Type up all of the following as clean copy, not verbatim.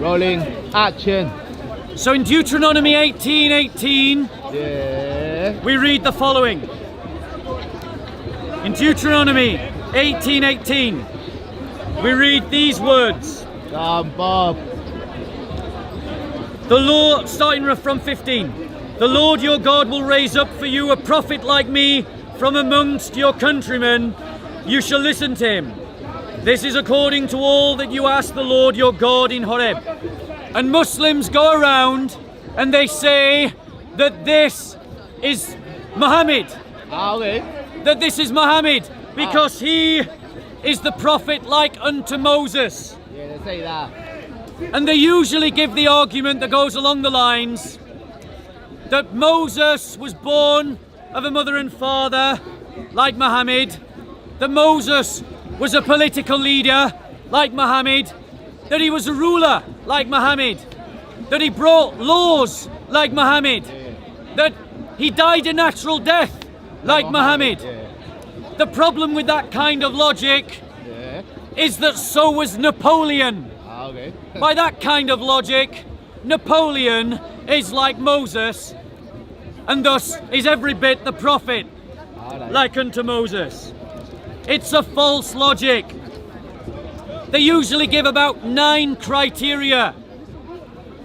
Rolling. Action. So in Deuteronomy 18:18, Yeah. we read the following. In Deuteronomy 18:18, we read these words. Bob. The Lord, starting from 15, the Lord your God will raise up for you a prophet like me from amongst your countrymen. You shall listen to him. This is according to all that you ask the Lord your God in Horeb. And Muslims go around and they say that this is Muhammad. Okay. That this is Muhammad because he is the prophet like unto Moses. Yeah, they say that. And they usually give the argument that goes along the lines that Moses was born of a mother and father like Muhammad, that Moses was a political leader like Muhammad, that he was a ruler like Muhammad, that he brought laws like Muhammad, that he died a natural death like Muhammad. Yeah. The problem with that kind of logic Yeah. is that so was Napoleon. Okay. By that kind of logic, Napoleon is like Moses, and thus is every bit the prophet, Alright. like unto Moses. It's a false logic. They usually give about 9 criteria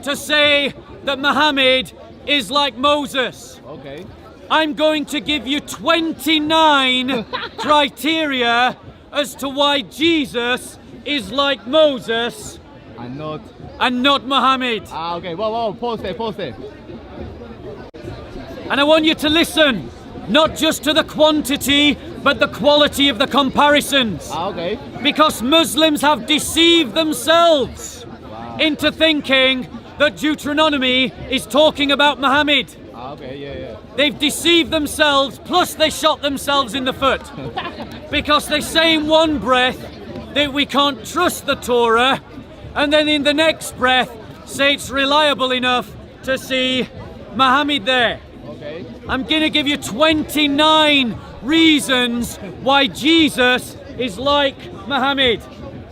to say that Muhammad is like Moses. Okay. I'm going to give you 29 criteria as to why Jesus is like Moses I'm not. and not Muhammad. Okay. Whoa. Pause there. And I want you to listen, not just to the quantity, but the quality of the comparisons. Okay. Because Muslims have deceived themselves into thinking that Deuteronomy is talking about Muhammad. Okay. Yeah. They've deceived themselves, plus they shot themselves in the foot. Because they say in one breath that we can't trust the Torah, and then in the next breath say it's reliable enough to see Muhammad there. Okay. I'm going to give you 29 reasons why Jesus is like Muhammad.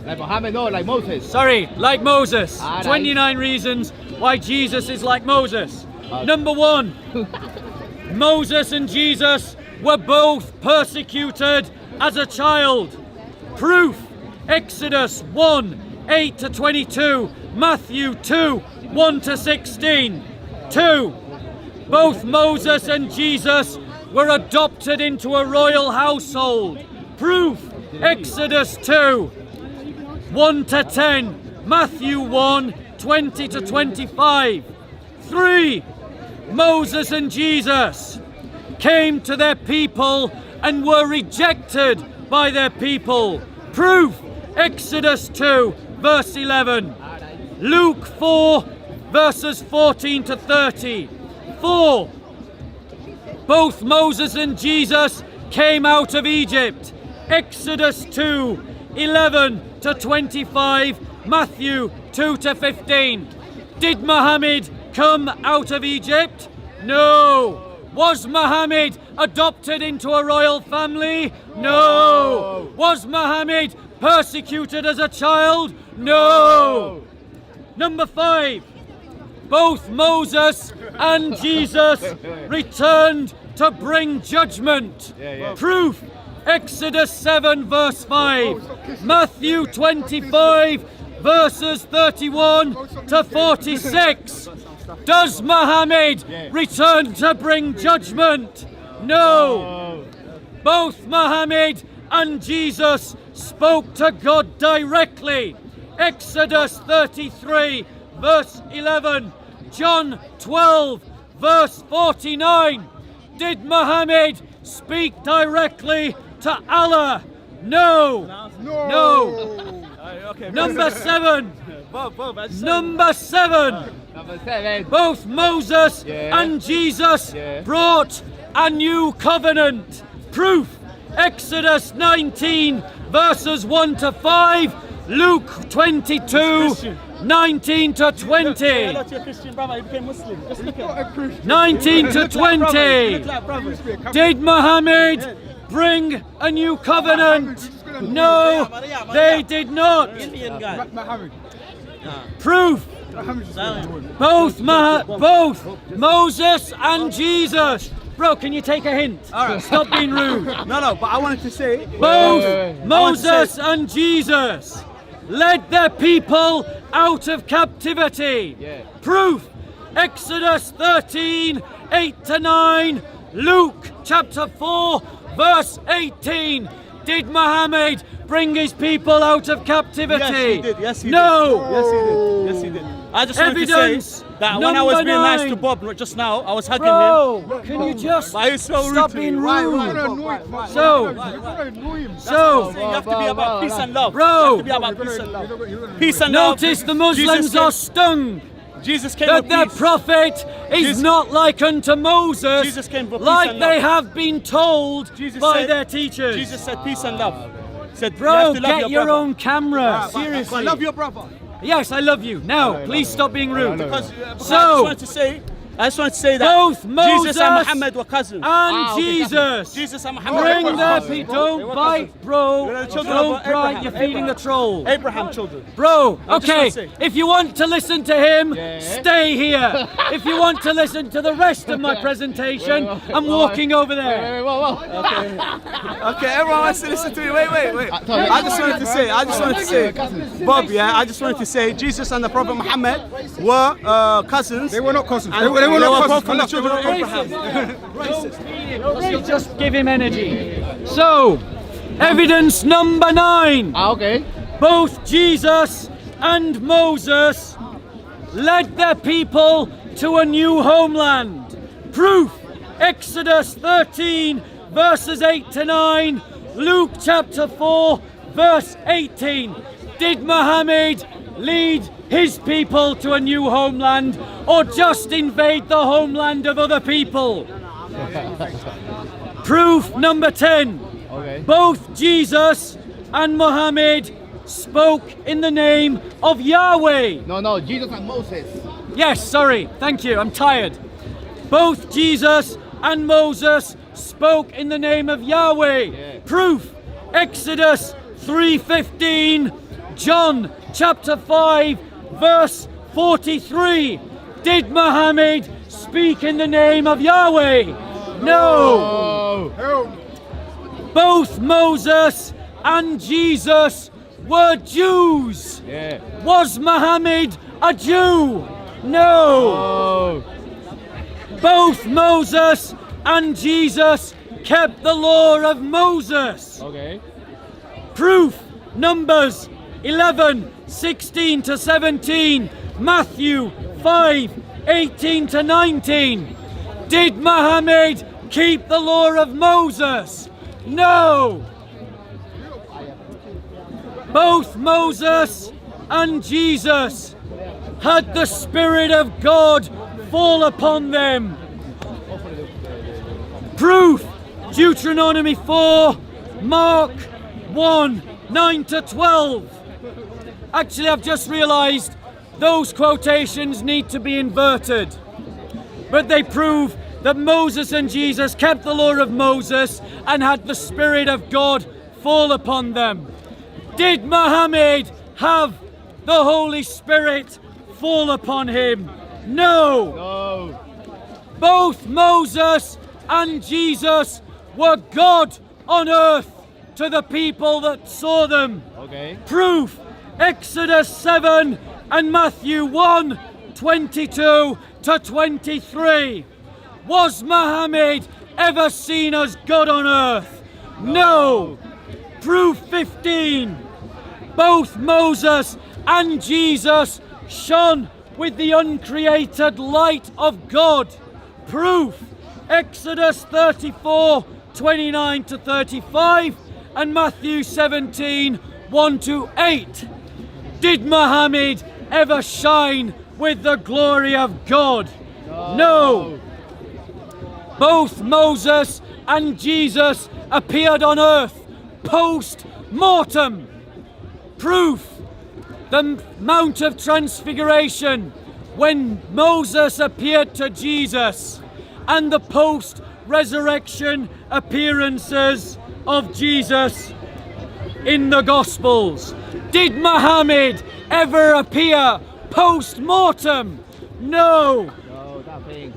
Like Muhammad, no, like Moses. Sorry, like Moses. Ah, nice. 29 reasons why Jesus is like Moses. Number 1, Moses and Jesus were both persecuted as a child. Proof, Exodus 1:8 to 22, Matthew 2:1 to 16. 2, both Moses and Jesus were adopted into a royal household. Proof, Exodus 2:1 to 10, Matthew 1:20 to 25. 3, Moses and Jesus came to their people and were rejected by their people. Proof, Exodus 2, verse 11. Luke 4, verses 14 to 30. 4, both Moses and Jesus came out of Egypt. Exodus 2, 11 to 25, Matthew 2 to 15. Did Muhammad come out of Egypt? No. Was Muhammad adopted into a royal family? No. Was Muhammad persecuted as a child? No. Number 5, both Moses and Jesus returned to bring judgment. Proof, Exodus 7 verse 5, Matthew 25 verses 31 to 46. Does Muhammad return to bring judgment? No. Both Muhammad and Jesus spoke to God directly. Exodus 33 verse 11, John 12 verse 49. Did Muhammad speak directly to Allah? No. No. Number 7. Number 7. Both Moses and Jesus brought a new covenant. Proof, Exodus 19 verses 1 to 5, Luke 22 19 to 20. 19 to 20. Did Muhammad bring a new covenant? No, they did not. Proof. Both Moses and Jesus. Bro, can you take a hint? Stop being rude. No, but I wanted to say. Both wait. Moses and Jesus led their people out of captivity. Yeah. Proof. Exodus 13, 8 to 9. Luke chapter 4, verse 18. Did Muhammad bring his people out of captivity? Yes, he did. Yes, he no. did. Yes, he did. Yes, he did. I just wanted Evidence to say that when I was being number nice to 9. Bob just now, I was hugging him. Bro, can you just Why are you so rude stop to me? being Why? rude? Why? So, You have to be about peace and love. Bro. You have to be about peace and love. Peace and love. notice the Muslims are stung Jesus came that for their peace. prophet is Jesus- not like unto Moses, Jesus came for peace like and they love. have been told Jesus by said- their teachers. Jesus said peace and love. He said, you Bro, have to love get your your brother. own camera. I Seriously. love your brother. Yes, I love you. Now, please stop being rude. Because So- I just wanted to say that Both Moses Jesus and Muhammad were cousins. And okay, Jesus. Jesus and Muhammad Bring were the cousins. people. Don't bite, bro. They're the children Don't of bite. Abraham. You're feeding the troll. Abraham children. Bro, I just okay, want to say- if you want to listen to him, Yeah. stay here. If you want to listen to the rest of my presentation, I'm walking over there. Whoa. Okay, everyone wants to listen to me. Wait. sorry. I just wanted to say, Bob, yeah, I just wanted to say, Jesus and the Prophet Muhammad were cousins. They were not cousins. And They were not both cousins. from the children of Abraham. Just give him energy. So, evidence number 9. Okay. Both Jesus and Moses led their people to a new homeland. Proof. Exodus 13, verses 8 to 9. Luke chapter 4, verse 18. Did Muhammad lead his people to a new homeland or just invade the homeland of other people? Proof number 10. Okay. Both Jesus and Muhammad spoke in the name of Yahweh. No, Jesus and Moses. Yes, sorry, thank you, I'm tired. Both Jesus and Moses spoke in the name of Yahweh. Yeah. Proof. Exodus 3:15, John chapter 5, verse 43. Did Muhammad speak in the name of Yahweh? No. Oh. Both Moses and Jesus were Jews. Yeah. Was Muhammad a Jew? No. Oh. Both Moses and Jesus kept the law of Moses. Okay. Proof. Numbers 11, 16 to 17. Matthew 5, 18 to 19. Did Muhammad keep the law of Moses? No. Both Moses and Jesus had the Spirit of God fall upon them. Proof. Deuteronomy 4, Mark 1, 9 to 12. Actually, I've just realized those quotations need to be inverted. But they prove that Moses and Jesus kept the law of Moses and had the Spirit of God fall upon them. Did Muhammad have the Holy Spirit fall upon him? No. No. Both Moses and Jesus were God on earth to the people that saw them. Okay. Proof. Exodus 7 and Matthew 1, 22 to 23. Was Muhammad ever seen as God on earth? No. Proof 15. Both Moses and Jesus shone with the uncreated light of God. Proof. Exodus 34, 29 to 35 and Matthew 17, 1 to 8. Did Muhammad ever shine with the glory of God? No. Both Moses and Jesus appeared on earth post-mortem. Proof. The Mount of Transfiguration, when Moses appeared to Jesus, and the post-resurrection appearances of Jesus in the Gospels. Did Muhammad ever appear post-mortem? No. No, nothing.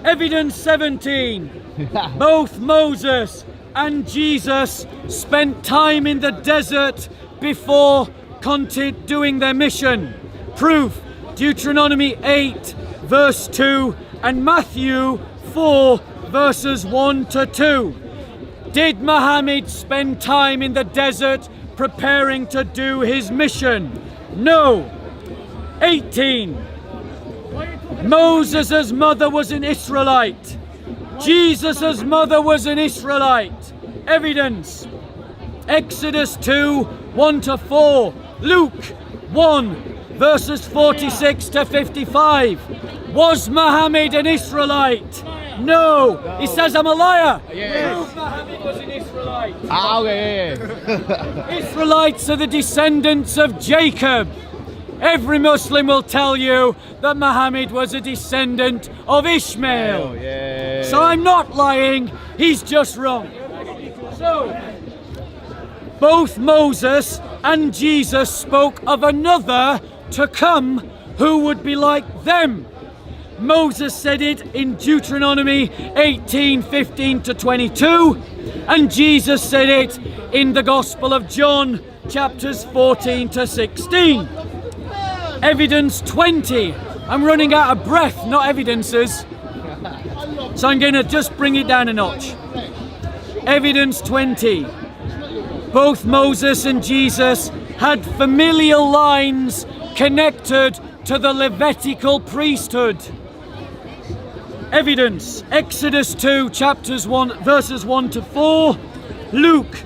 Evidence 17. Both Moses and Jesus spent time in the desert before doing their mission. Proof: Deuteronomy 8 verse 2 and Matthew 4 verses 1 to 2. Did Muhammad spend time in the desert preparing to do his mission? No. 18. Moses' mother was an Israelite. Jesus' mother was an Israelite. Evidence: Exodus 2 1 to 4, Luke 1 verses 46 to 55. Was Muhammad an Israelite? No. He says I'm a liar. Yes. Muhammad was an Israelite. Ah, okay. Israelites are the descendants of Jacob. Every Muslim will tell you that Muhammad was a descendant of Ishmael. Yeah. So I'm not lying, he's just wrong. So, both Moses and Jesus spoke of another to come who would be like them. Moses said it in Deuteronomy 18:15 to 22, and Jesus said it in the Gospel of John, chapters 14 to 16. Evidence 20. I'm running out of breath, not evidences. So I'm going to just bring it down a notch. Evidence 20. Both Moses and Jesus had familial lines connected to the Levitical priesthood. Evidence: Exodus 2, chapters 1, verses 1 to 4, Luke,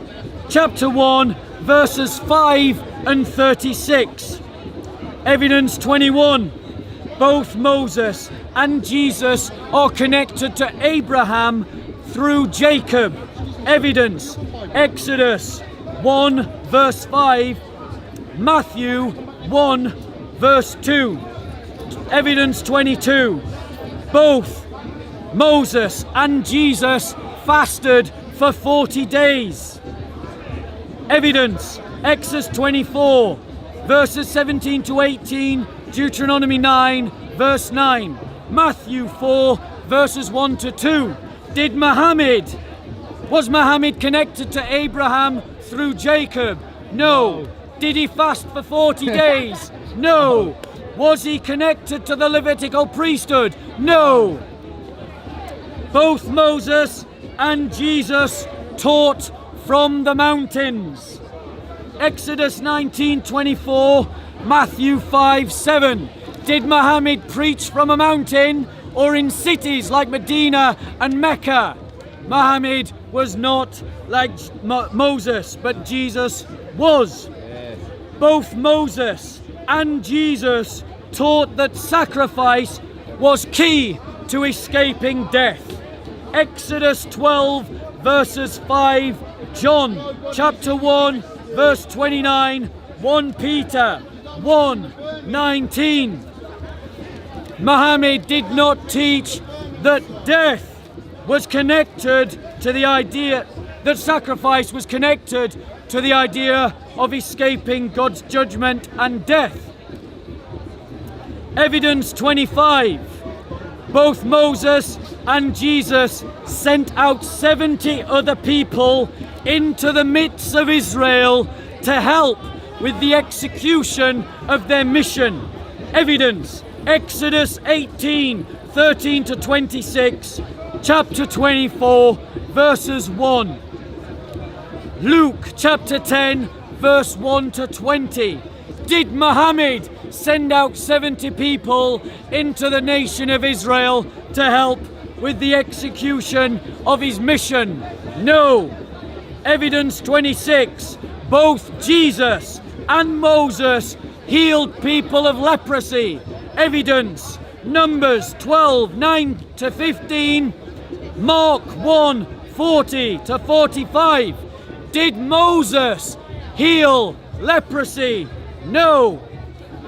chapter 1, verses 5 and 36. Evidence 21. Both Moses and Jesus are connected to Abraham through Jacob. Evidence: Exodus 1, verse 5, Matthew 1, verse 2. Evidence 22. Both Moses and Jesus fasted for 40 days. Evidence: Exodus 24, verses 17 to 18, Deuteronomy 9, verse 9, Matthew 4, verses 1 to 2. Was Muhammad connected to Abraham through Jacob? No. Did he fast for 40 days? No. Was he connected to the Levitical priesthood? No. Both Moses and Jesus taught from the mountains. Exodus 19:24, Matthew 5:7. Did Muhammad preach from a mountain or in cities like Medina and Mecca? Muhammad was not like Moses, but Jesus was. Both Moses and Jesus taught that sacrifice was key to escaping death. Exodus 12 verses 5, John chapter 1 verse 29, 1 Peter 1:19. Muhammad did not teach that death was connected to the idea that sacrifice was connected to the idea of escaping God's judgment and death. Evidence 25. Both Moses and Jesus sent out 70 other people into the midst of Israel to help with the execution of their mission. Evidence: Exodus 18:13 to 26, chapter 24, verses 1. Luke chapter 10, verse 1 to 20. Did Muhammad send out 70 people into the nation of Israel to help with the execution of his mission? No. Evidence 26. Both Jesus and Moses healed people of leprosy. Evidence: Numbers 12:9 to 15, Mark 1:40 to 45. Did Moses heal leprosy? No.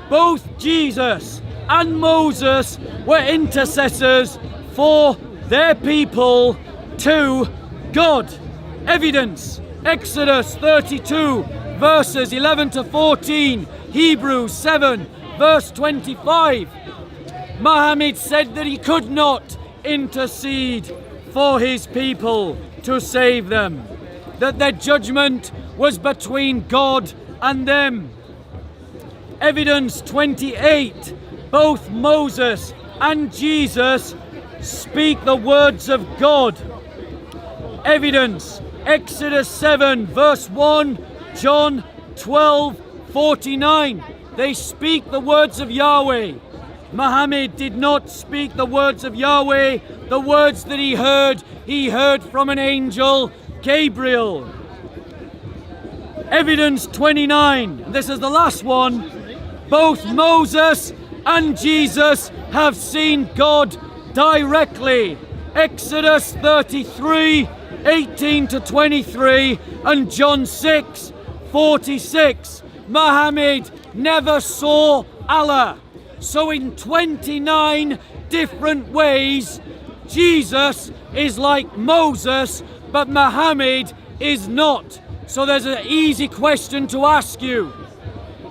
Both Jesus and Moses were intercessors for their people to God. Evidence: Exodus 32 verses 11 to 14, Hebrews 7, verse 25. Muhammad said that he could not intercede for his people to save them, that their judgment was between God and them. Evidence 28, both Moses and Jesus speak the words of God. Evidence, Exodus 7, verse 1, John 12, 49. They speak the words of Yahweh. Muhammad did not speak the words of Yahweh. The words that he heard from an angel, Gabriel. Evidence 29, this is the last one. Both Moses and Jesus have seen God directly. Exodus 33, 18 to 23, and John 6, 46. Muhammad never saw Allah. So in 29 different ways, Jesus is like Moses, but Muhammad is not. So there's an easy question to ask you.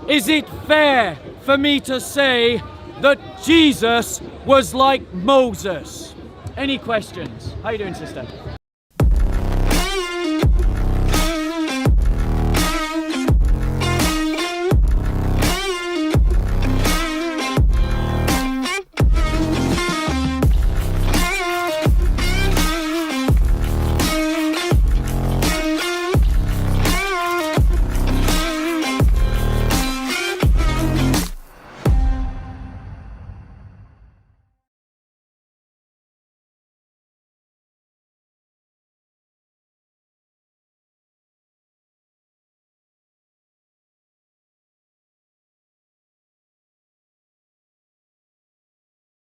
Is it fair for me to say that Jesus was like Moses? Any questions? How you doing, sister?